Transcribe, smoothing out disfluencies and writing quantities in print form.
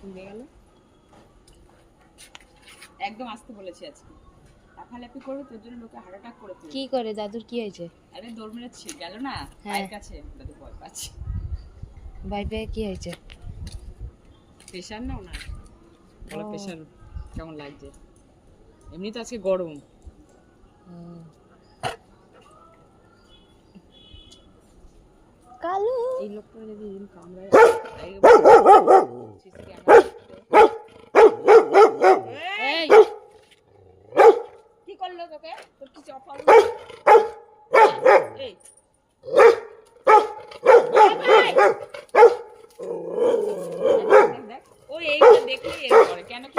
ভেঙে গেল। একদম আসতে বলেছি আজকে। লাফালাফি করবে তোর জন্য লোকে হার্ট অ্যাটাক করে তুলবে। কি করে দাদুর কি হয়েছে? আরে দৌড় মেরেছি গেল না পায়ের কাছে, দাদু ভয় পাচ্ছে। ভাই পেয়ে কি হয়েছে? প্রেশার না ওনার, বড় প্রেশার কেমন লাগছে। এমনি তো আজকে গরম। কালু এই লোকটা যদি এরকম কামড়ায় এই কি করলো তোকে? তোর কি চপাল? এই দেখ ও এইটা দেখলেই এর করে কেন কি